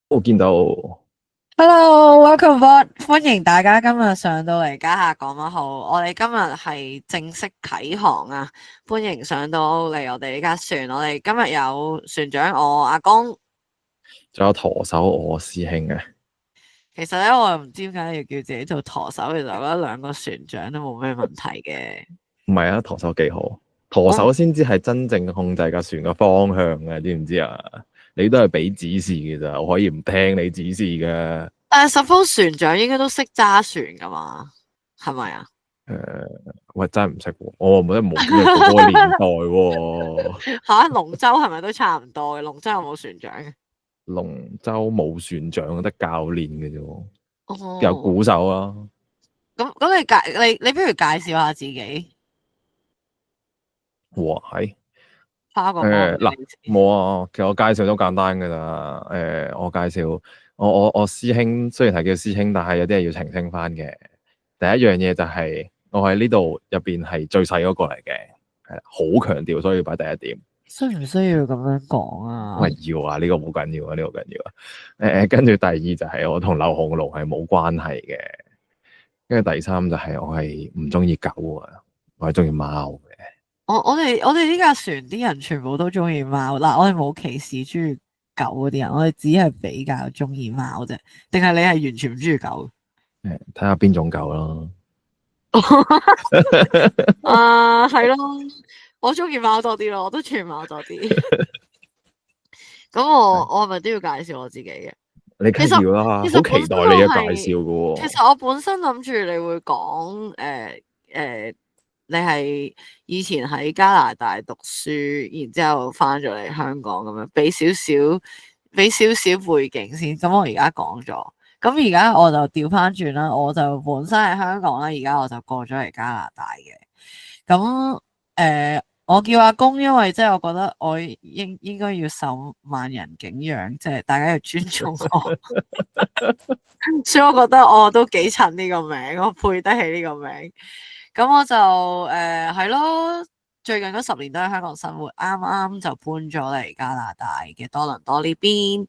我見到 Hello，welcome board，歡迎大家今日上到嚟家下講乜好。我哋今日係正式啟航啊！歡迎上到嚟我哋呢架船。我哋今日有船長我阿公。仲有舵手我師兄嘅，其實咧，我又唔知點解要叫自己做舵手。其實我覺得兩個船長都冇咩問題嘅。唔係啊，舵手幾好，舵我手先至係真正控制架船嘅方向嘅，知唔知啊？你都係俾指示嘅咋，我可以唔聽你指示嘅。但係 suppose 船長應該都識揸船噶嘛？係咪啊？喂，真係唔識喎，我冇經歷過嗰個年代喎。吓，龍舟係咪都差唔多嘅？龍舟有冇船長嘅？龍舟冇船長，得教練嘅啫喎，有哦，鼓手啊。咁你不如介紹下自己。哇，係花個波俾嗱，你先。冇啊，其實我介紹都簡單噶咋。我介紹我師兄，雖然係叫師兄，但係有啲係要澄清翻嘅。第一樣嘢就係我喺呢度入邊係最細嗰個嚟嘅，係好強調，所以要擺第一點。需唔需要咁樣講啊？喂，要啊，呢個好緊要啊，呢個緊要啊。跟住第二就係我同劉紅龍係冇關係嘅。跟住第三就係我係唔中意狗啊，我係中意貓嘅。我哋呢架船啲人全部都中意貓嗱，我哋冇歧視中意狗嗰啲人，我哋只係比較中意貓啫。定係你係完全唔中意狗？睇下邊種狗咯。啊，係咯，我中意貓多啲咯，我都中意貓多啲。咁我係咪都要介紹我自己嘅？你其實梗係要啦，其實本身好期待你嘅介我係，紹噶喎。其實我本身諗住你會講你係以前喺加拿大讀書，然之後翻咗嚟香港咁樣，俾少少背景先。咁我而家講咗，咁而家我就調翻轉啦，我就本身喺香港啦，而家我就過咗嚟加拿大嘅。咁我叫阿公，因為即係我覺得我應該要受萬人敬仰，即係大家要尊重我。所以我覺得我都幾襯呢個名，我配得起呢個名。咁我就係咯，最近嗰10年都喺香港生活，啱啱就搬咗嚟加拿大嘅多倫多呢邊。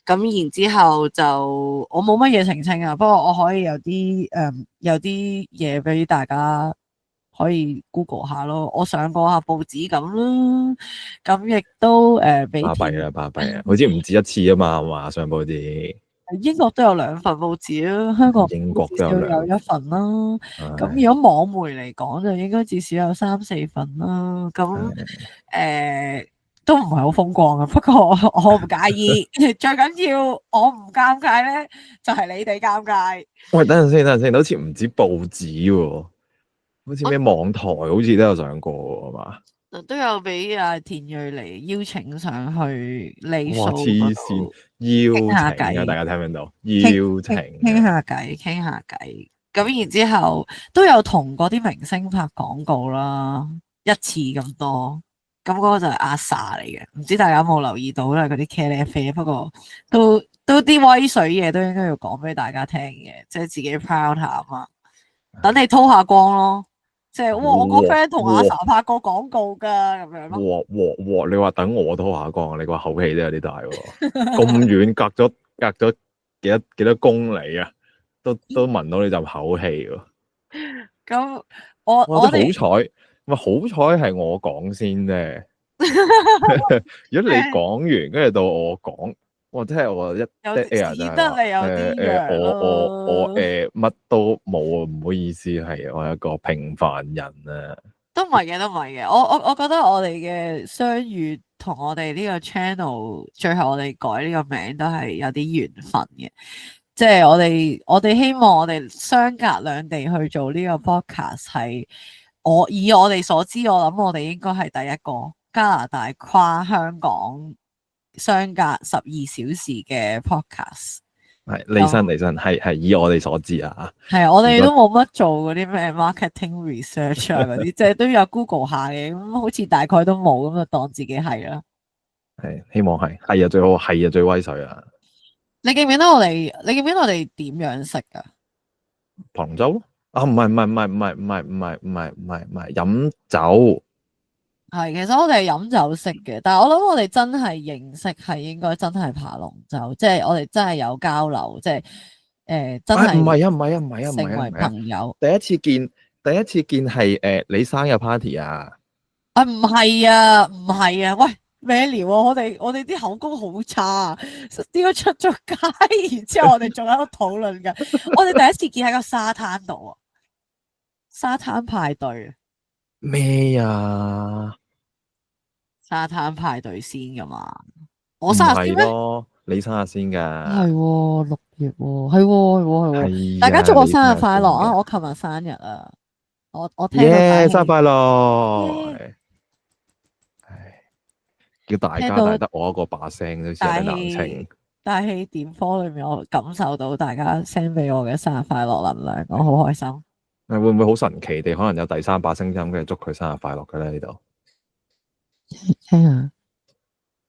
咁然之後就我冇乜嘢澄清啊，不過我可以有啲嘢俾大家可以 Google 下咯。我上過下報紙咁啦，咁亦都俾田巴閉啦，巴閉啊，好似唔止一次啊嘛，係嘛？上報紙，英國都有2份報紙啦，香港英國至都有兩，少有1份啦。咁唉如果網媒嚟講，就應該至少有3、4份啦。咁唉誒都唔係好風光啊。不過我唔介意，最緊要我唔尷尬咧，就係你哋尷尬。喂，等陣先，等陣先，好似唔止報紙喎，好似我咩網台好似都有上過喎，係嘛？都有俾阿田蕊妮邀請上去利哇，數嗰黐線，度傾邀下請啊！大偈。家聽唔聽到？傾邀請傾啊！下偈，傾下偈。咁然之後都有同嗰啲明星拍廣告啦，一次咁多。咁嗰個就係阿 sa 嚟嘅，唔知大家有冇留意到咧？嗰啲茄喱啡，不過都啲威水嘢都應該要講俾大家聽嘅，即係自己 proud 下啊嘛。等你叨下光咯，即係哇！我個 哇 friend 同阿 哇 sa 拍過廣告噶，咁樣咯。哇！你話等我都下降，你個口氣都有啲大喎。咁遠隔咗幾多公里啊，都聞到你陣口氣喎。咁我哇！我哋啲好彩，咪好彩係我講先啫。如果你講完，跟住到我講，哇！真係我一 有 dead 啲 air 就似得係話，你有啲弱我咯。乜都冇啊，唔好意思，係我係一個平凡人啊。都唔係嘅，都唔係嘅。我覺得我哋嘅相遇同我哋呢個 channel 最後我哋改呢個名都係有啲緣分嘅。即係我哋希望我哋相隔兩地去做呢個 podcast 係以我哋所知，我諗我哋應該係第一個加拿大跨香港相隔12小時嘅 podcast。係離身，係以我哋所知啊。係啊，我如果哋都冇乜做嗰啲咩 marketing research 啊嗰啲，即係都有 Google 下嘅，咁好似大概都冇，咁就當自己係啦。係希望係啊，最好係啊，最威水啊！你記唔記得我哋點樣識噶？爬龍舟咯，啊唔係飲酒，係，其實我哋係飲酒識嘅，但係我諗我哋真係認識係應該真係爬龍舟，即係我哋真係有交流，即係真係唔係啊，唔係啊，唔係啊，唔成為係啊，唔係啊，朋友。第一次見係你生日 party 啊，啊，唔係啊，唔係啊，喂，咩料啊？我哋啲口供好差啊，點解出咗街，然之後我哋仲喺度討論緊？我哋第一次見喺個沙灘度啊，沙灘派對啊，咩啊？沙灘派對先噶嘛？我唔生日先咩？係咯，你生日先係㗎，喎6月喎，係喎係喎係喎，大家祝係啊，我生日你生日先快樂啊！我㗎，琴日生日啊，我聽到大耶，生日氣，快樂！耶唉，叫大聽到家但係得我一個把聲，好似有大啲難氣清。大氣電波裏面，我感受到大家 send 俾我嘅生日快樂能量，我好開心。會唔會好神奇地，可能有第三把聲音，跟住祝佢生日快樂嘅咧？呢度聽下，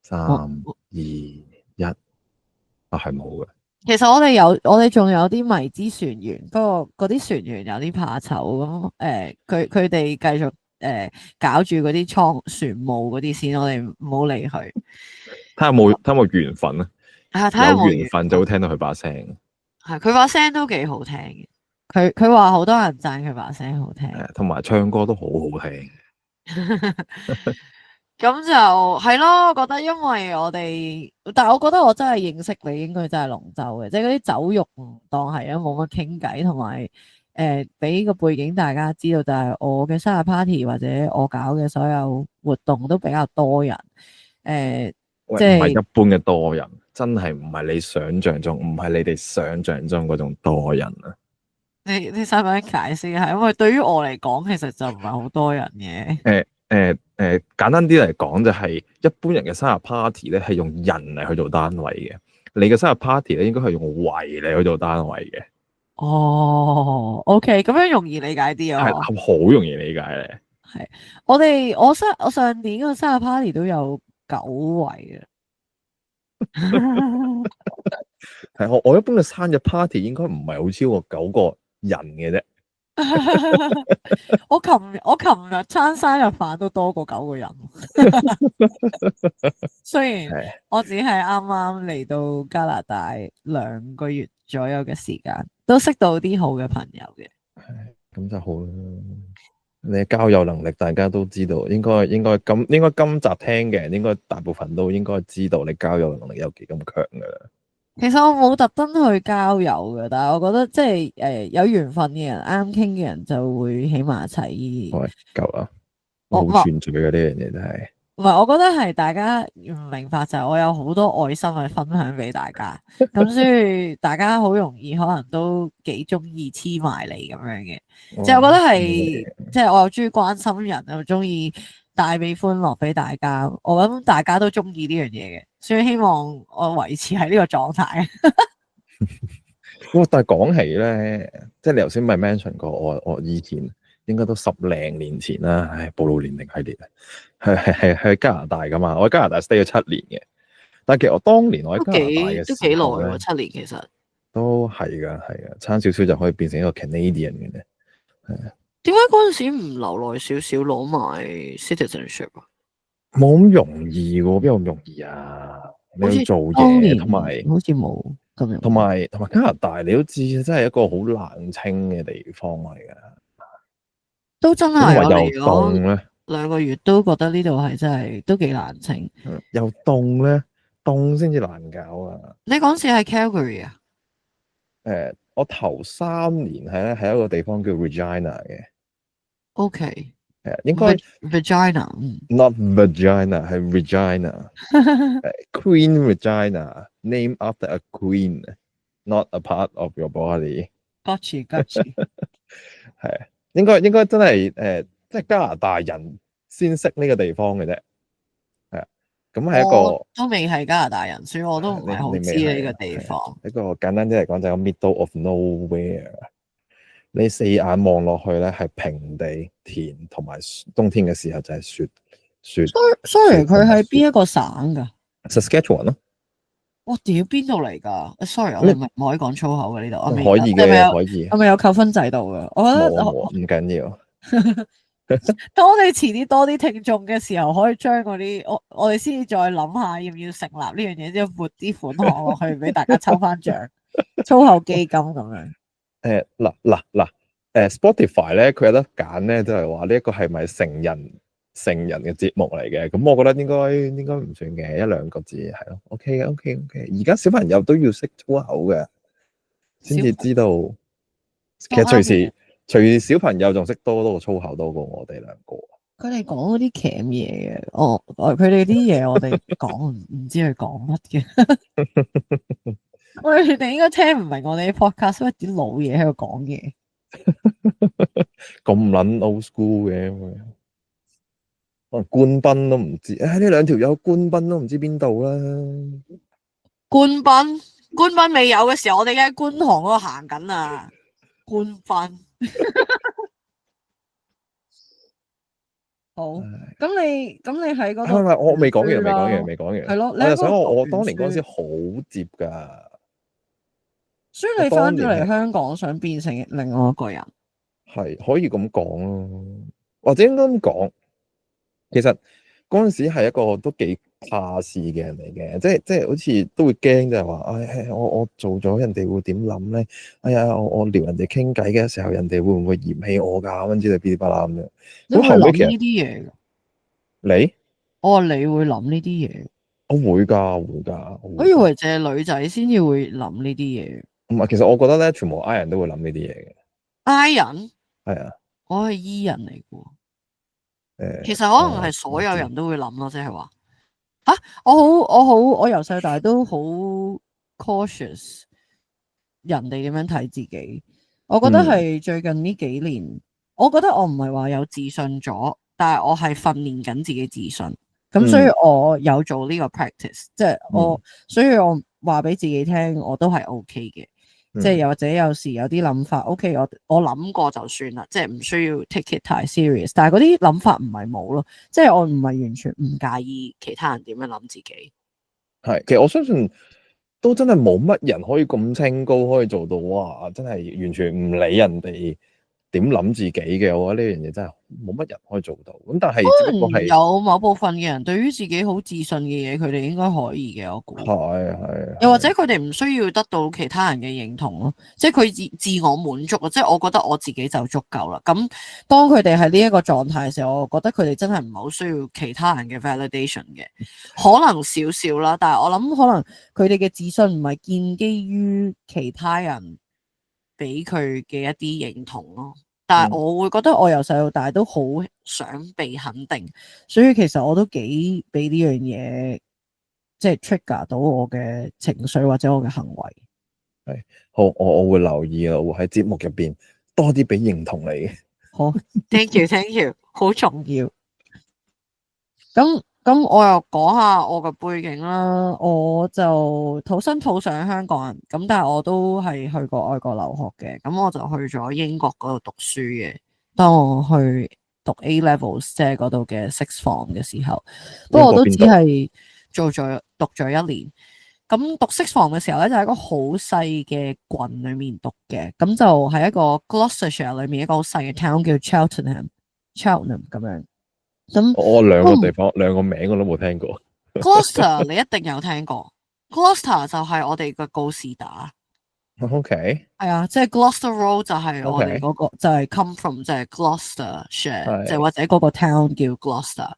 三我二一，啊係冇嘅。其實我哋仲有啲迷之船員，不過嗰啲船員有啲怕醜咁，佢哋繼續搞住嗰啲船務嗰啲先，我哋唔好理佢。睇下有冇緣分啊？睇下有冇緣有緣分就會聽到佢把聲。係佢把聲都幾好聽嘅，佢話好多人讚佢把聲好聽。同埋唱歌都好好聽。咁就係咯，我覺得因為我哋，但係我覺得我真係認識你，應該真係龍舟嘅，即係嗰啲酒肉唔當係啊，冇乜傾偈，同埋俾個背景大家知道，就係我嘅生日 party 或者我搞嘅所有活動都比較多人，喂，即係唔係一般嘅多人，真係唔係你想象中，唔係你哋想象中嗰種多人啊！你使唔使解釋下？因為對於我嚟講，其實就唔係好多人嘅。簡單啲嚟講，就係一般人嘅生日 party 咧，係用人嚟去做單位嘅。你嘅生日 party 咧，應該係用圍嚟去做單位嘅。哦，OK，咁樣容易理解啲啊。係好容易理解咧。係，我上年個生日 party 都有9位嘅。係我一般嘅生日 party 應該唔係好超過9個人嘅啫。我琴日餐生日飯都多過9個人。雖然係我只係啱啱嚟到加拿大2個月左右嘅時間，都識到啲好嘅朋友嘅。咁就好啦。你嘅交友能力大家都知道，應該今集聽嘅人，應該大部分都應該知道你交友能力有幾咁強噶啦。其實我冇特登去交友嘅，但係我覺得即係有緣分嘅人，啱傾嘅人就會起埋一齊。喂，夠啦，我好串嘴嘅呢樣嘢真係。唔係，我覺得係大家唔明白就係我有好多愛心去分享俾大家，咁所以大家好容易可能都幾中意黐埋嚟咁樣嘅。即係我覺得係，即係我又中意關心人，又中意帶俾歡樂俾大家。我諗大家都中意呢樣嘢嘅，所以希望我維持喺呢個狀態。哇！但係講起咧，即係你頭先咪 mention 過我以前應該都10零年前啦，唉，暴露年齡系列係去加拿大噶嘛，我喺加拿大 stay 咗7年嘅。但係其實我當年我喺加拿大嘅都幾耐時候咧喎，7年其實。都係噶，係噶，差少少就可以變成一個 Canadian 嘅咧。係啊，點解嗰陣時唔留耐少少攞埋 citizenship 啊？冇咁容易喎，邊有咁容易啊？你要做嘢，同埋好似冇咁樣。同埋加拿大，你都知真係一個好冷清嘅地方嚟噶。都真係我同埋又嚟咗凍咧， 2個月都覺得呢度係真係都幾冷清。又凍咧，凍先至難搞啊！你講似係 Calgary 啊？我頭3年喺一個地方叫 Regina 嘅。OK，應該 Vagina， not vagina 係 Regina， Queen Regina，name after a queen，not a part of your body。got you。係應該真係即係加拿大人先識呢個地方嘅啫。係啊，咁係一個都未係加拿大人，所以我都唔係好知呢個地方。一個簡單啲嚟講就係 middle of nowhere。你四眼望落去咧係平地田，同埋冬天嘅時候就係雪。Sorry，佢係邊一個省噶 ？Saskatchewan 咯。我屌邊度嚟噶？Sorry，我哋唔可以講粗口嘅呢度。可以嘅，可以。係咪有扣分制度噶？我覺得冇唔緊要。當我哋遲啲多啲聽眾嘅時候，可以將嗰啲我哋先至再諗下要唔要成立呢樣嘢，之後撥啲款項落去俾大家抽翻獎，粗口基金咁樣。嗱，Spotify 咧，佢有得揀咧，就係話呢一個係咪成人嘅節目嚟嘅？咁我覺得應該唔算嘅，一兩個字係咯。OK 嘅，OK。而家小朋友都要識粗口嘅，先至知道。其實隨時小朋友仲識多過粗口多過我哋兩個。佢哋講嗰啲鉗嘢嘅，佢哋啲嘢我哋講唔知佢講乜嘅。我哋應該聽唔明我哋啲 podcast，因為啲老嘢喺度講嘢。咁撚 old school 嘅，可能官賓都唔知。呢兩條友官賓都唔知邊度啦。官賓未有嘅時候，我哋喺觀塘嗰度行緊啊。官賓。好，咁你喺嗰度，我未講完，係咯，我就想我當年嗰陣時好接噶，所以你翻咗嚟香港，想變成另外一個人，係可以咁講咯，或者應該咁講，其實嗰陣時係一個都幾怕事嘅人嚟嘅，即係好似都會驚，就係話，我做咗人哋會點諗咧？哎呀，我撩人哋傾偈嘅時候，人哋會唔會嫌棄我噶？咁之類嗶哩吧啦咁樣。咁後尾其實呢啲嘢，我話你會諗呢啲嘢，我會噶。我以為淨係女仔先至會諗呢啲嘢。唔係，其實我覺得咧，全部 I 人都會諗呢啲嘢嘅。I 人係啊，我係 E 人嚟嘅。其實可能係所有人都會諗咯，即係話我由細到大都好 cautious 人哋點樣睇自己。我覺得係最近呢幾年，我覺得我唔係話有自信咗，但係我係訓練緊自己自信。咁所以我有做呢個 practice，即係所以我話俾自己聽，我都係 OK 嘅。即係又或者有時有啲諗法，OK，我諗過就算啦，即係唔需要 take it 太 serious。但係嗰啲諗法唔係冇咯，即係我唔係完全唔介意其他人點樣諗自己。係，其實我相信都真係冇乜人可以咁清高，可以做到哇！真係完全唔理人哋點諗自己嘅。我覺得呢樣嘢真係冇乜人可以做到。咁但係只不過係有某部分嘅人對於自己好自信嘅嘢，佢哋應該可以嘅。我估係，又或者佢哋唔需要得到其他人嘅認同咯，即係佢自我滿足啊！即係我覺得我自己就足夠啦。咁當佢哋喺呢一個狀態嘅時候，我覺得佢哋真係唔係好需要其他人嘅 validation 嘅，可能少少啦。但係我諗可能佢哋嘅自信唔係建基於其他人俾佢嘅一啲認同咯。但係我會覺得我由細到大都好想被肯定，所以其實我都幾俾呢樣嘢即係 trigger 到我嘅情緒或者我嘅行為。係好，我會留意啊，我會喺節目入邊多啲俾認同你嘅。好，thank you，好重要。咁我又講下我嘅背景啦，我就土生土長香港人，咁但係我都係去過外國留學嘅，咁我就去咗英國嗰度讀書嘅。當我去讀 A levels 即係嗰度嘅 sixth form 嘅時候，不過我都只係讀咗一年。咁讀 sixth form 嘅時候咧，就喺一個好細嘅郡裏面讀嘅，咁就係一個 Gloucestershire 裏面一個好細嘅 town 叫 Cheltenham 咁樣。咁我兩個地方兩個名我都冇聽過。Gloucester 你一定有聽過，Gloucester 就係我哋嘅告士打。OK，係啊，即係 Gloucester Road 就係我哋嗰個就係 come from 就係 Gloucestershire，即係或者嗰個 town 叫 Gloucester。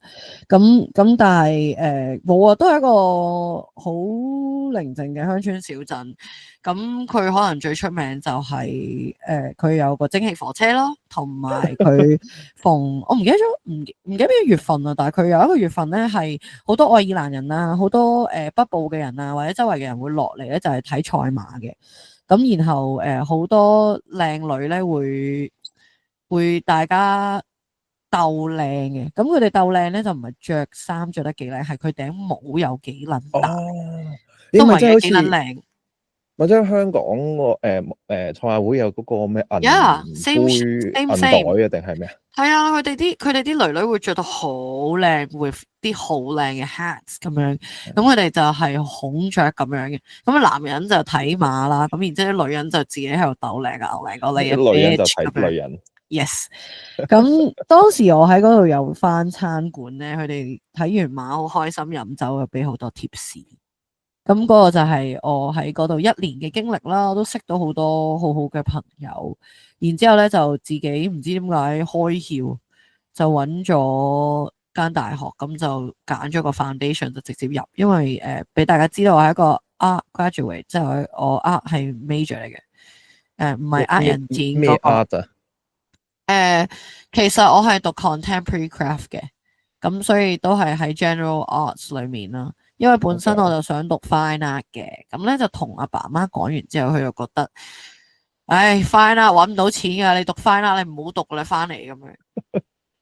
咁但係冇啊，都係一個好寧靜嘅鄉村小鎮。咁佢可能最出名就係佢有個蒸汽火車咯，同埋佢逢我唔記得咗唔記得咩月份啊，但係佢有一個月份咧係好多愛爾蘭人啊，好多北部嘅人啊，或者周圍嘅人會落嚟咧，就係睇賽馬嘅。咁然後好多靚女咧會大家鬥靚嘅，咁佢哋鬥靚咧就唔係着衫着得幾靚，係佢頂帽有幾撚大，都唔係有幾撚靚。或者香港個賽馬會有嗰個咩銀杯銀袋啊，定係咩啊？係啊，佢哋啲女女會着到好靚，with 啲好靚嘅 hats 咁樣，咁佢哋就係孔雀咁樣嘅，咁男人就睇馬啦，咁然之後啲女人就自己喺度鬥靚啊，牛靚個你女人就睇女人， Yes，咁當時我喺嗰度有返餐館咧，佢哋睇完馬好開心飲酒，又俾好多貼士。咁嗰個就係我喺嗰度1年嘅經歷啦，我都識到好多好好嘅朋友。然之後咧就自己唔知點解開竅，就揾咗間大學，咁就揀咗個 foundation 就直接入，因為俾大家知道我係一個 art graduate，即係我 art 係 major 嚟嘅，唔係呃人錢嗰咩個。 art 啊？其實我係讀 contemporary craft 嘅，咁所以都係喺 general arts 裏面啦。因為本身我就想讀 fine art 嘅，咁咧就同阿爸阿媽講完之後，佢就覺得，唉，fine art 搵唔到錢噶，你讀 fine art 你唔好讀啦，翻嚟咁樣。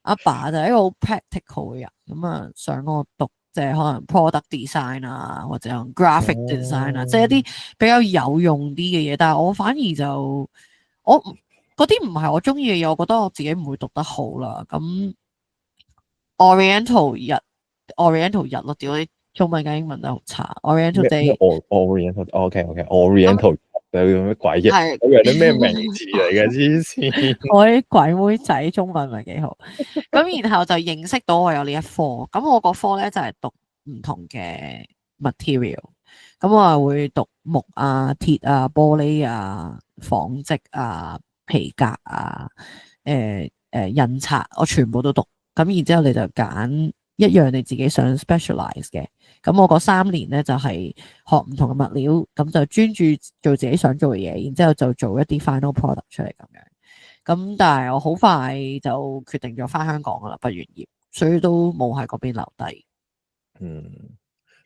阿爸就係一個好 practical 嘅人，咁啊想我讀即係可能 product design 啊，或者 graphic design 啊，即係一啲比較有用啲嘅嘢。但係我反而就我嗰啲唔係我中意嘅嘢，我覺得我自己唔會讀得好啦。咁 Oriental 日咯，屌啲中文加英文都好差。Oriental 咩 Day Oriental？OK，Oriental 有咩鬼嘢？係我以為啲咩名詞嚟嘅，黐線。我啲鬼妹仔中文唔係幾好。咁然後就認識到我有呢一科，咁我嗰科咧就係讀唔同嘅 material，咁我係會讀木啊、鐵啊、玻璃啊、紡織啊、皮革啊、印刷，我全部都讀。咁然之後你就揀一樣你自己想 specialize 嘅。咁我嗰3年咧就係學唔同嘅物料，咁就專注做自己想做嘅嘢，然之後就做一啲 final product 出嚟咁樣。咁但係我好快就決定咗翻香港噶啦，畢完業，所以都冇喺嗰邊留低。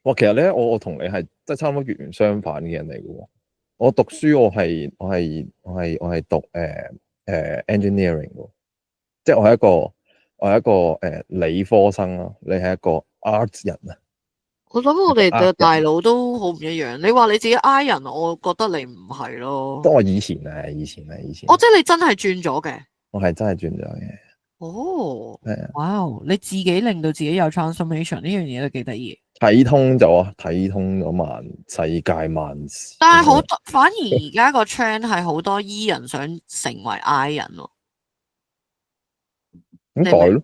哇，其實咧，我同你係即係差唔多完全相反嘅人嚟嘅喎。我讀書我係讀engineering 嘅，即係我係一個理科生啦，你係一個 art 人啊。我諗我哋嘅大佬都好唔一樣。你話你自己 I 人，我覺得你唔係咯。不過我以前啊，以前。哦，即係你真係轉咗嘅。我係真係轉咗嘅。哦，係啊，哇！你自己令到自己有 transformation 呢樣嘢都幾得意。睇通咗世界萬事。但係好多，反而而家個 trend 係好多 E 人想成為 I 人咯。咁改咯。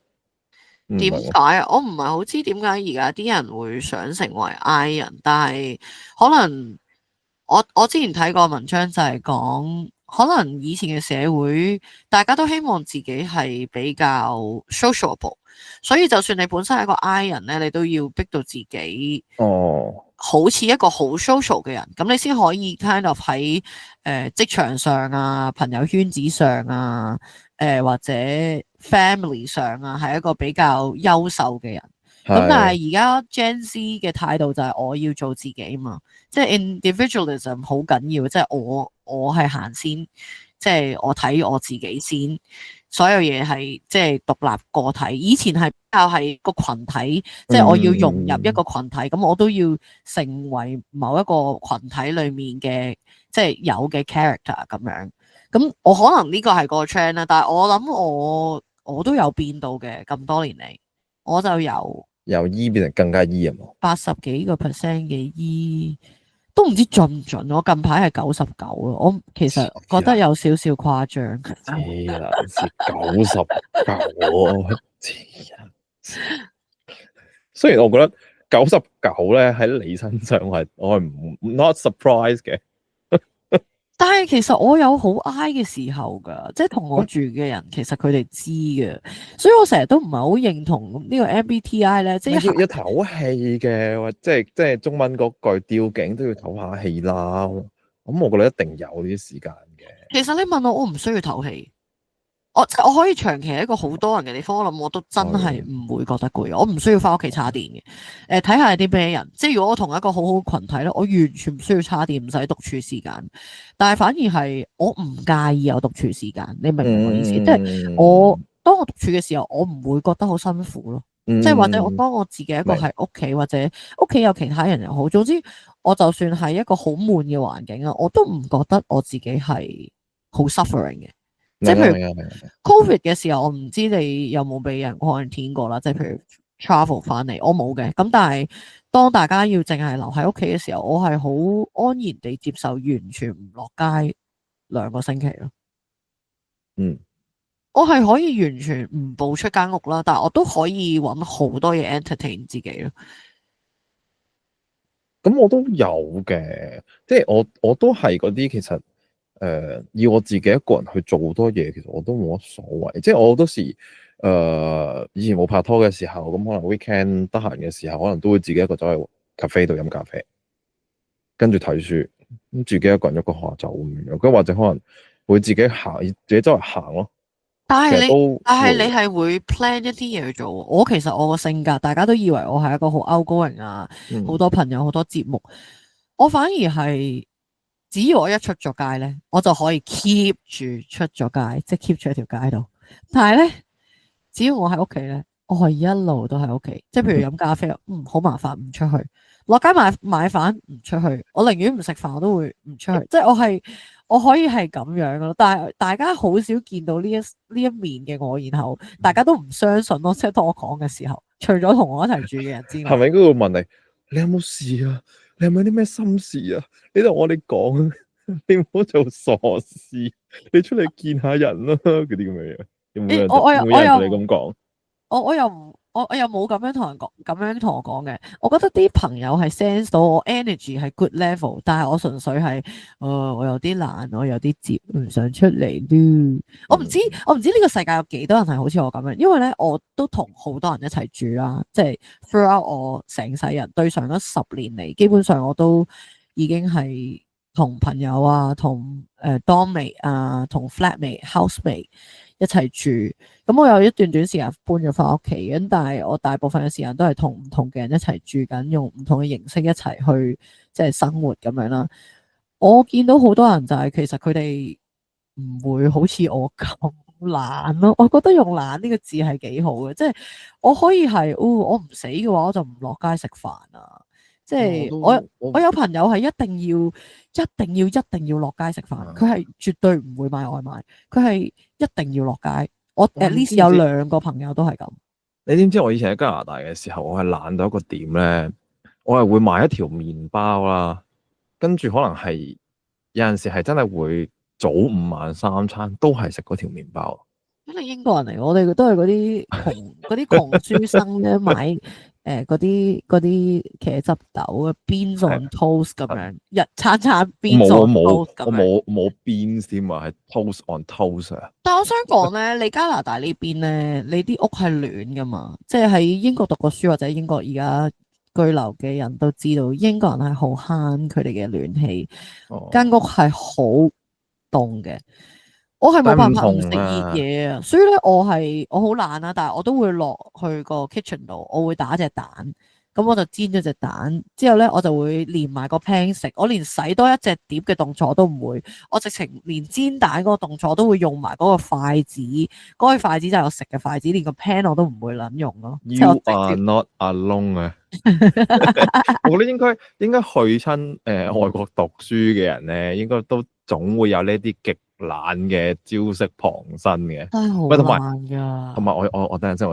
點解啊？我唔係好知點解而家啲人會想成為 I 人，但係可能我之前睇過文章就係講，可能以前嘅社會大家都希望自己係比較 sociable，所以就算你本身係一個 I 人咧，你都要逼到自己好似一個好 social 嘅人，咁你先可以 kind of 喺職場上啊、朋友圈子上啊、或者 family 上啊，係一個比較優秀嘅人。咁但係而家 Gen Z 嘅態度就係我要做自己嘛，即係 individualism 好緊要，即係我係行先，即係我睇我自己先，所有嘢係即係獨立個體。以前係比較係個群體，即係我要融入一個群體，咁我都要成為某一個群體裡面嘅即係有嘅 character 咁樣。咁我可能呢個係個 trend 啦，但係我諗我都有變到嘅，咁多年嚟，我就由 E 變成更加 E 啊嘛，80幾個 percent 嘅 E 都唔知準唔準。我近排係99咯，我其實覺得有少少誇張。黐啦，99，雖然我覺得99咧喺你身上我係唔 not surprise 嘅。但係其實我有好 I 嘅時候㗎，即係同我住嘅人，其實佢哋知嘅，所以我成日都唔係好認同呢個 MBTI 咧，即係要唞氣嘅，或即係中文嗰句吊頸都要唞下氣啦。咁我覺得一定有呢啲時間嘅。其實你問我唔需要唞氣，我可以長期喺一個好多人嘅地方，我諗我都真係唔會覺得攰，我唔需要翻屋企叉電嘅。睇下係啲咩人，即係如果我同一個好好群體咧，我完全唔需要叉電，唔使獨處時間。但係反而係我唔介意有獨處時間，你明唔明我意思？即係當我獨處嘅時候，我唔會覺得好辛苦咯。即係或者當我自己一個喺屋企，或者屋企有其他人又好，總之我就算係一個好悶嘅環境啊，我都唔覺得我自己係好 suffering 嘅。即係譬如 Covid 嘅時候，我唔知你有冇俾人 quarantine 過啦。即係譬如 travel 翻嚟，我冇嘅。咁但係當大家要淨係留喺屋企嘅時候，我係好安然地接受完全唔落街2個星期咯。我係可以完全唔步出間屋啦，但係我都可以揾好多嘢 entertain 自己咯。咁我都有嘅，即係我都係嗰啲其實要我自己一個人去做好多嘢，其實我都冇乜所謂。即係我好多時以前冇拍拖嘅時候，咁可能 weekend 得閒嘅時候，可能都會自己一個走去 cafe 度飲咖啡，跟住睇書，咁自己一個人一個下晝咁樣，跟或者可能會自己行，自己周圍行咯。其實都但係你會係會 plan 一啲嘢去做。我其實我個性格，大家都以為我係一個好 outgoing 啊，好多朋友好多節目。我反而係，只要我一出咗街咧，我就可以 keep 住出咗街，即係 keep 住喺條街度。但係咧，只要我喺屋企咧，我係一路都喺屋企。即係譬如飲咖啡，好麻煩，唔出去。落街買飯唔出去，我寧願唔食飯，我都會唔出去。即係我可以係咁樣咯。但係大家好少見到呢一面嘅我，然後大家都唔相信咯。即係當我講嘅時候，除咗同我一齊住嘅人之外，係咪應該會問你？你有冇事啊？你係咪有啲咩心事啊？你同我哋講，你唔好做傻事，你出嚟見下人啦，嗰啲咁嘅嘢。有冇人我又有人同你咁講？我又唔我又冇咁樣同人講，咁樣同我講嘅。我覺得啲朋友係 sense 到我 energy 係 good level，但係我純粹係，我有啲懶，我有啲接唔想出嚟咯。我唔知呢個世界有幾多人係好似我咁樣，因為咧我都同好多人一齊住啦，即係 throughout 我成世人對上咗10年嚟，基本上我都已經係同朋友啊，同dormmate 啊，同 flatmate、housemate 一齊住。咁我有一段短時間搬咗翻屋企，咁但係我大部分嘅時間都係同唔同嘅人一齊住緊，用唔同嘅形式一齊去即係生活咁樣啦。我見到好多人就係其實佢哋唔會好似我咁懶咯。我覺得用懶呢個字係幾好嘅，即係我可以係，我唔死嘅話，我就唔落街食飯啊。即係我有朋友係一定要落街食飯，佢係絕對唔會買外賣，佢係一定要落街。我 at least 有2個朋友都係咁。你知唔知我以前喺加拿大嘅時候，我係懶到一個點咧？我係會買一條麵包啦，跟住可能係有陣時係真係會早午晚3餐都係食嗰條麵包。因為英國人嚟，我哋都係嗰啲窮書生咧，買嗰啲茄汁豆啊，beans on toast 咁樣，日餐 beans on toast 咁樣。我冇 beans 添啊，係 toast on toast 啊。但我想講咧，你加拿大呢邊咧，你啲屋係暖噶嘛？即係喺英國讀過書或者英國而家居留嘅人都知道，英國人係好慳佢哋嘅暖氣，間屋係好凍嘅。我係冇辦法唔食熱嘢啊，所以咧我好懶啦，但係我都會落去個 kitchen 度，我會打隻蛋，咁我就煎咗隻蛋，之後咧我就會連埋個 pan 食，我連洗多一隻碟嘅動作都唔會，我直情連煎蛋嗰個動作都會用埋嗰個筷子，嗰個筷子就係我食嘅筷子，連個 pan 我都唔會撚用咯。You are not alone 啊！我覺得應該去親外國讀書嘅人咧，應該都總會有呢啲極懶嘅招式傍身嘅。真係好懶㗎。同埋我等陣先，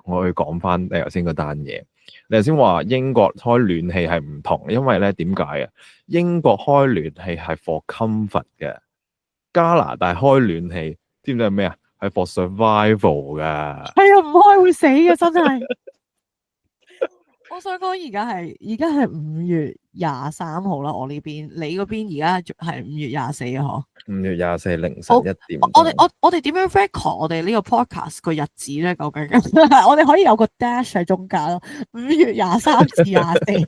我要講翻你頭先嗰單嘢。你頭先話英國開暖氣係唔同，因為咧點解啊？英國開暖氣係 for comfort 嘅，加拿大開暖氣知唔知係咩啊？係 for survival 噶。係啊，唔開會死嘅，真係。我想講而家係5月23號啦，我呢邊，你嗰邊而家係5月24啊？嗬？5月24凌晨1點。我哋點樣 record 我哋呢個 podcast 個日子咧？究竟我哋可以有個 dash 喺中間咯，5月23至24。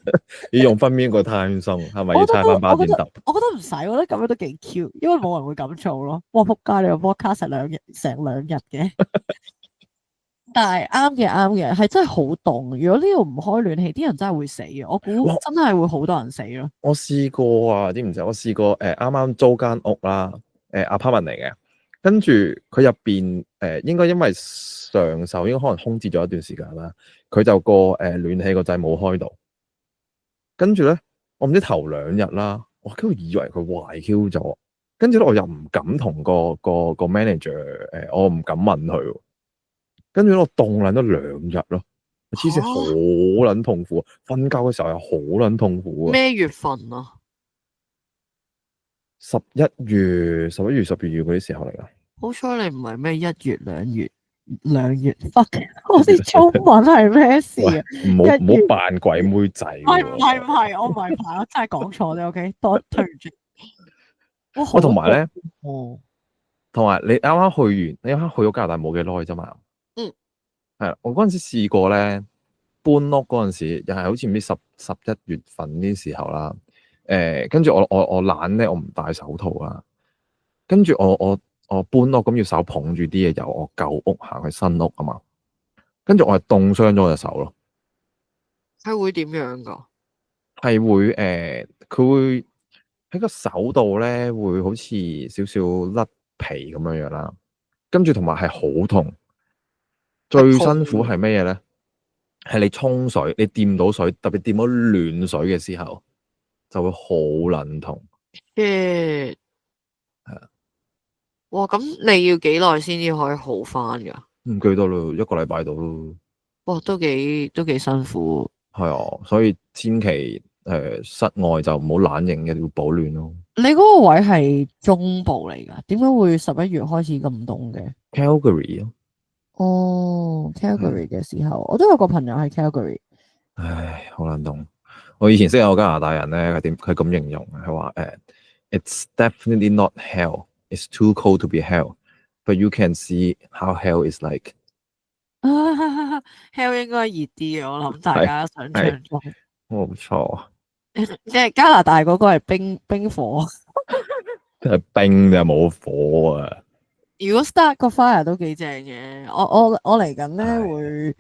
要用分邊個 time zone 係咪要猜翻8點揼？我覺得唔使，我覺得咁樣都幾 Q，因為冇人會咁做咯。哇！仆街，你個 podcast 成2日嘅。但係啱嘅，係真係好凍。如果呢度唔開暖氣，啲人真係會死嘅。我估真係會好多人死咯。我試過啊，知唔知？我試過啱啱租間屋啦，apartment 嚟嘅，跟住佢入邊應該因為上手應該可能空置咗一段時間啦，佢就個暖氣個掣冇開到，跟住咧我唔知頭2日啦，我跟住以為佢壞 Q 咗，跟住咧我又唔敢同個 manager 我唔敢問佢。跟住我凍撚咗2日咯，黐線好撚痛苦，瞓覺嘅時候又好撚痛苦啊！咩月份啊？11月、12月嗰啲時候嚟噶。好彩你唔係咩1月2月fuck，我啲中文係咩事喂，啊？唔好扮鬼妹仔喎。唔係，我唔係排，我真係講錯啫。OK，多對唔住。哇，好喂，同埋咧，哦，同埋你啱啱去完，你啱啱去咗加拿大冇幾耐啫嘛。嗯，係啦，我嗰陣時試過咧，搬屋嗰陣時，又係好似唔知十一月份呢時候啦。跟住我懶咧，我唔戴手套啦。跟住我搬屋咁要手捧住啲嘢由我舊屋行去新屋啊嘛。跟住我係凍傷咗隻手咯。係會點樣噶？係會佢會喺個手度咧，會好似少少甩皮咁樣樣啦。跟住同埋係好痛，最係痛辛苦係咩嘢咧？係你沖水，你掂到水，特別掂到暖水嘅時候，就會好撚痛。嘅。係啊，哇，咁你要幾耐先至可以好翻噶？唔記得咯，一個禮拜到咯。哇，都幾辛苦。係啊，所以千祈室外就唔好懶型嘅，要保暖咯。你嗰個位係中部嚟噶？點解會11月開始咁凍嘅？Calgary 咯，哦，Calgary 嘅時候，我都有個朋友喺 Calgary。唉，好撚凍。我以前識有個加拿大人咧，佢咁形容，佢話It's definitely not hell. It's too cold to be hell, but you can see how hell is like。Hell 應該熱啲嘅，我諗大係家想係象中。冇錯，即係加拿大嗰個係冰火。真係冰就冇火啊！如果 start 個 fire 都幾正嘅。我嚟緊咧係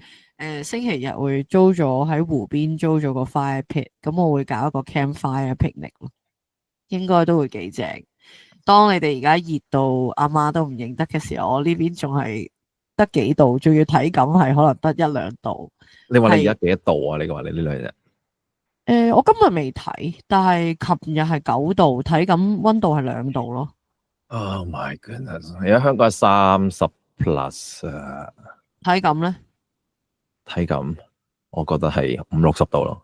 會星期日會租咗喺湖邊租咗個 fire pit，咁我會搞一個 campfire picnic 咯，應該都會幾正。當你哋而家熱到阿媽都唔認得嘅時候，我呢邊仲係得幾度，仲要體感係可能得1-2度。你話你而係家幾多度啊？你話你呢兩日？我今日未睇，但係琴日係9度，體感溫度係2度咯。Oh my goodness！而家香港係30+ 啊，體感咧體感我覺得係50-60度咯。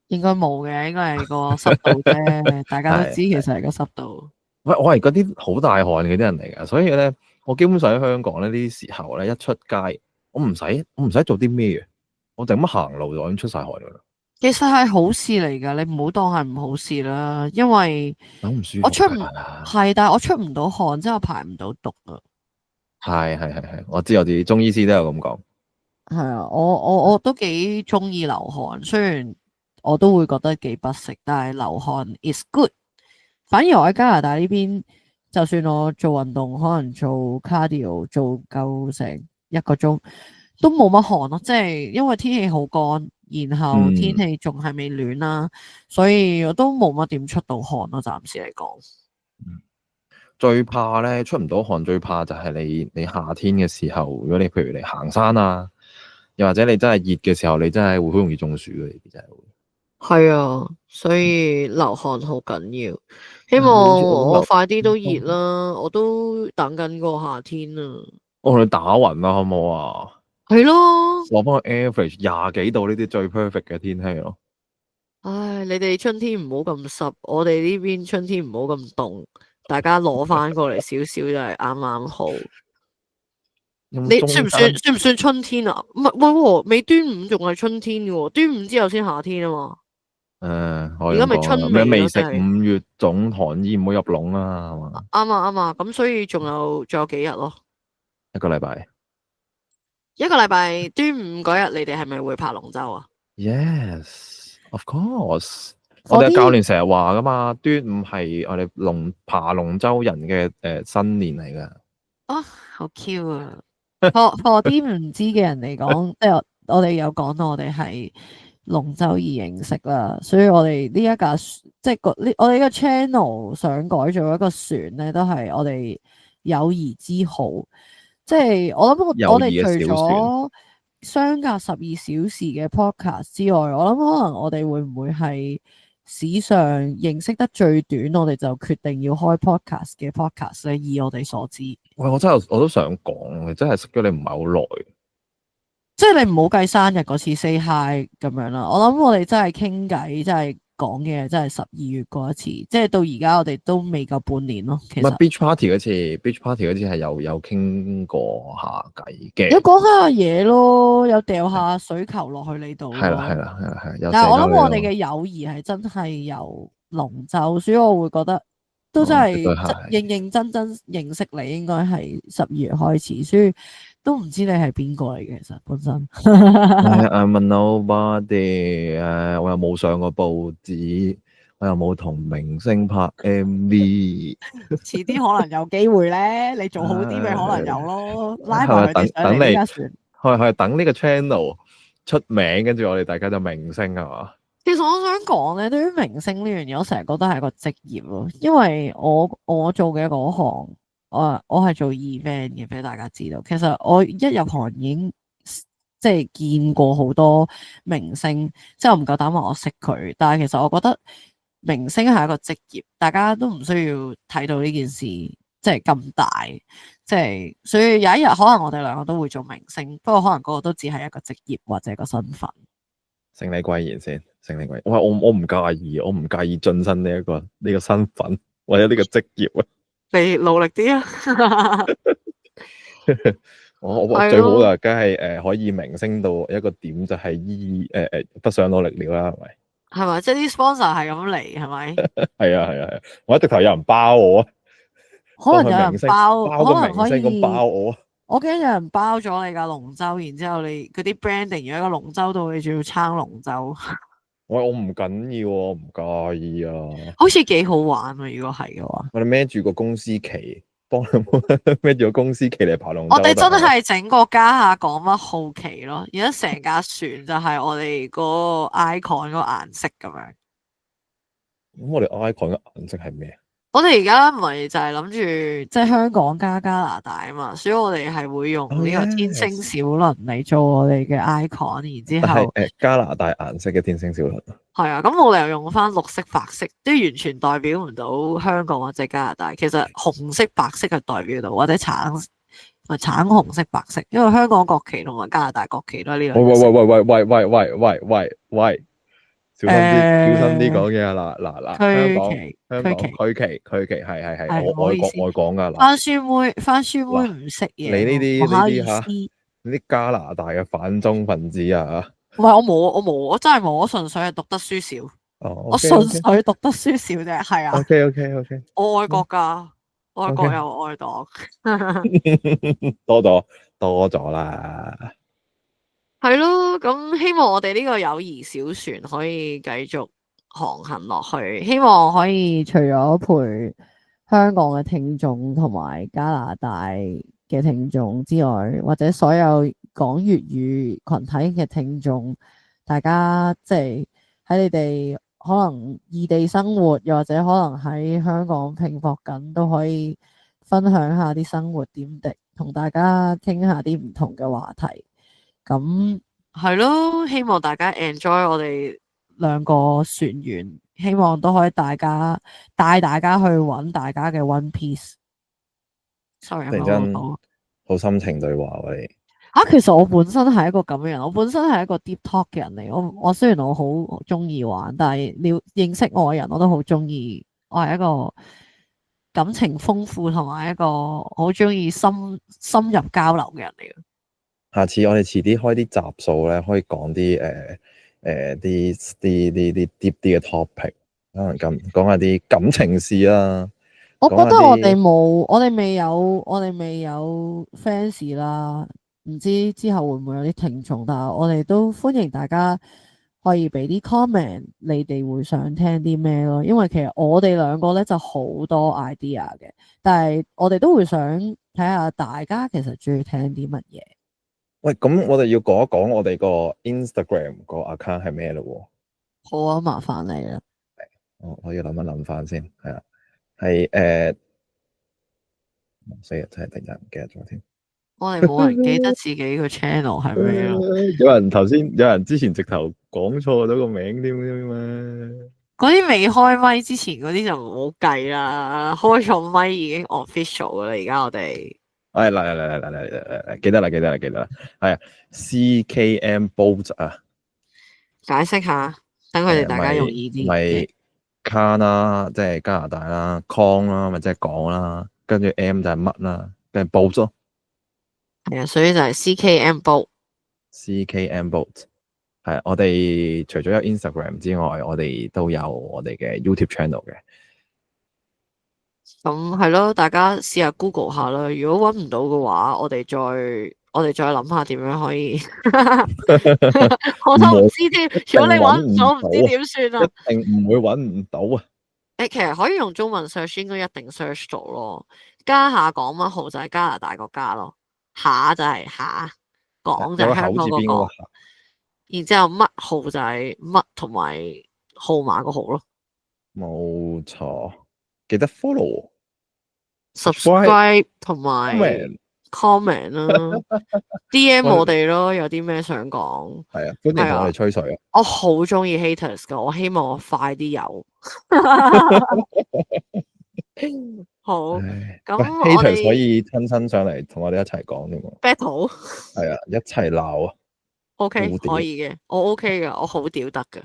應該冇嘅，應該係個濕度啫。大家都知係其實係個濕度。喂，我係嗰啲好大汗嘅啲人嚟㗎，所以咧，我基本上喺香港咧呢啲時候咧，一出街我唔使做啲咩嘅，我就咁行路就已經出晒汗㗎啦，其實係好事嚟噶，你唔好當係唔好事啦。因為好唔舒服我出唔㗎。係，但係我出唔到汗，即係我排唔到毒啊。係，我知中醫師都有咁講。係啊，我都幾中意流汗，雖然我都會覺得幾不適，但係流汗 is good。反而我喺加拿大呢邊，就算我做運動，可能做 cardio 做夠成1個鐘，都冇乜汗咯。即係因為天氣好乾，然後天氣仲係未暖啦，所以我都冇乜點出到汗咯。暫時嚟講，最怕咧出唔到汗，最怕就係你夏天嘅時候，如果你譬如你行山啊，又或者你真係熱嘅時候，你真係會好容易中暑嘅，呢啲真係會。係啊，所以流汗好緊要。希冇望錯我快啲都熱啦，我都等緊個夏天啊。我同你打暈啦，好唔好啊？係咯，落翻個 average 廿幾度呢啲最 perfect 嘅天氣咯。唉，你哋春天唔好咁濕，我哋呢邊春天唔好咁凍，大家攞翻過嚟少少就係啱啱好。你算唔算春天啊？唔係，喂，未端午仲係春天嘅喎，端午之後先夏天啊嘛。可以而家咪咁講啦。春尾咯，咩未食真係。5月粽寒衣唔好入籠啦，係嘛？啱啊，咁所以仲有幾日咯？一個禮拜。一個禮拜端午嗰日，你哋係咪會爬龍舟啊？Yes, of course。我啲我哋嘅教練成日話噶嘛，端午係我哋爬龍舟人嘅新年嚟噶。啊，好 Q 啊！for 啲唔知嘅人嚟講，即係我哋有講到我哋係龍舟而認識啦，所以我哋呢一架即係我哋呢個 channel 想改做一個船咧，都係我哋友誼之好。即係我諗友誼我哋除嘅小船。咗相隔12小時嘅 podcast 之外，我諗可能我哋會唔會係史上認識得最短，我哋就決定要開 podcast 嘅 podcast 咧？以我哋所知，喂，我都想講，真係識咗你唔係好耐。即係你唔好計生日嗰次 say hi 咁樣啦。我諗我哋真係傾偈，真係講嘅真係12月嗰一次，即係到而家我哋都未夠半年咯。其唔係實 beach party 嗰次，beach party 嗰次係有傾過下偈有嘅，講下嘢咯，有掉下水球落去你度係啦係咯。啦係啦係，有但係我諗我哋社交嘅友誼係真係由龍舟，所以我會覺得都真絕對係係。認真認識你，應該係12月開始，所以都唔知你係邊個嚟嘅，其實本身。I'm a nobody，我又冇上過報紙，我又冇同明星拍 MV，遲啲可能有機會咧，你做好啲咪可能有咯，拉埋佢哋係咪上嚟呢架船。係等呢個 channel 出名，跟住我哋大家就明星係嘛？其實我想講咧，對於明星呢樣嘢，我成日覺得係一個職業咯，因為我做嘅嗰行，我係做 event 嘅，俾大家知道。其實我一入行已經即係見過好多明星，即係我唔夠膽話我識佢，但係其實我覺得明星係一個職業，大家都唔需要睇到呢件事即係咁大，即係所以有一日可能我哋兩個都會做明星，不過可能嗰個都只係一個職業或者一個身份。承你貴言先，承你貴言。我唔介意，我唔介意晉身呢個身份或者呢個職業啊。你努力啲啊！我係最好咯，啦，梗係可以明星到一個點就係不想努力了啦，係咪？係咪？即係啲 sponsor 係咁嚟，係咪？係啊，我一直頭有人包我啊，可能有人包，包個可能可明星咁包以。我啊。我記得有人包咗你架龍舟，然之後你嗰啲 branding 如果個龍舟度，你仲要撐龍舟，我唔緊要，我唔介意啊。好似幾好玩啊！如果係嘅話，我哋孭住個公司旗，幫孭住個公司旗嚟爬龍舟。我哋真係整個家下講乜好奇咯，而家成架船就係我哋嗰個 icon 嗰個顏色咁樣。咁我哋 icon 嘅顏色係咩？我哋而家唔係就係諗住即係香港加加拿大啊嘛，所以我哋係會用呢個天星小輪嚟做我哋嘅 icon，然之後係加拿大顏色嘅天星小輪。係啊，咁冇理由用翻綠色白色，即係完全代表唔到香港或者加拿大。其實紅色白色係代表到，或者橙紅色白色，因為香港國旗同埋加拿大國旗都係呢兩個色。喂，小心啲講嘢啊！嗱，香港區旗係我愛國愛港噶嗱。番薯妹唔識你嘢，呢啲唔好意思。呢啲加拿大嘅反中分子啊唔係我真係冇，我純粹係讀得書少。哦，我純粹讀得書少啫，係啊。OK，我愛國噶，愛國又愛黨。多咗啦。係咯，咁希望我哋呢個友誼小船可以繼續航行落去，希望可以除咗陪香港嘅聽眾同埋加拿大嘅聽眾之外，或者所有講粵語群體嘅聽眾，大家即係喺你哋可能異地生活，又或者可能喺香港拼搏緊，都可以分享下啲生活點滴，同大家傾下啲唔同嘅話題。咁係咯，希望大家 enjoy 我哋兩個船員，希望都可以帶大家去揾大家嘅 One Piece。Sorry，突然間好深情對話我哋。其實我本身係一個咁嘅人，我本身係一個 deep talk 嘅人嚟。我雖然我好中意玩，但係認識我嘅人，我都好中意。我係一個感情豐富同埋一個好中意深入交流嘅人嚟嘅。下次我哋遲啲開啲集數咧，可以講啲啲 deep 啲嘅 topic， 可能講下啲感情事啦。我覺得我哋未有 fans 啦，唔知之後會唔會有啲聽眾，但係我哋都歡迎大家可以俾啲 comment，你哋會想聽啲咩咯？因為其實我哋兩個咧就好多 idea 嘅，但係我哋都會想睇下大家其實中意聽啲乜嘢。喂，咁我哋要講一講我哋個 Instagram 個 account 係咩咯？好啊，麻煩你啦。我要諗一諗翻先，係啊，所以真係突然間唔記得咗添。我哋冇人記得自己個 channel 係咩咯？有人之前直頭講錯咗個名添嘛？嗰啲未開咪之前嗰啲就唔好計啦，開咗咪已經 official 噶啦。而家我哋嚟，記得啦，係啊，CKM Boat 啊，解釋下。等佢哋大家容易啲。咪 Can 啦，即係加拿大啦 ，Con 啦，咪即係港啦，跟住 M 就係乜啦，跟住 boat 咯係啊，所以就係 CKM boat。 ，CKM boat。係啊，我哋除咗有 Instagram 之外，我哋都有我哋嘅 YouTube channel 嘅。咁係咯，大家試下 Google 下啦。如果揾唔到嘅話，我哋再諗下點樣可以。我都唔知添。如果你揾唔到，唔知點算啊？一定唔會揾唔到啊！你其實可以用中文 search，應該一定 search 到咯。家下港乜號就係加拿大個加咯，下就係下，港就係香港個港。然之後乜號就係乜同埋號碼個號咯。冇錯，記得 follow、subscribe 同埋 comment 啦，DM 我哋咯，有啲咩想講？係啊，歡迎同我哋吹水啊！我好中意 haters 噶，我希望我快啲有。好，咁我哋 haters 可以親身上嚟同我哋一齊講添喎。battle 係啊，一齊鬧啊！OK，可以嘅，我 OK 噶，我好屌得噶。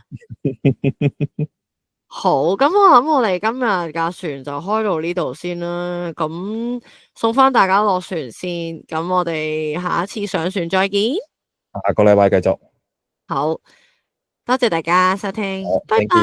好，咁我諗我哋今日架船就開到呢度先啦。咁送翻大家落船先。咁我哋下一次上船再見。下個禮拜繼續。好，多謝大家收聽，拜拜。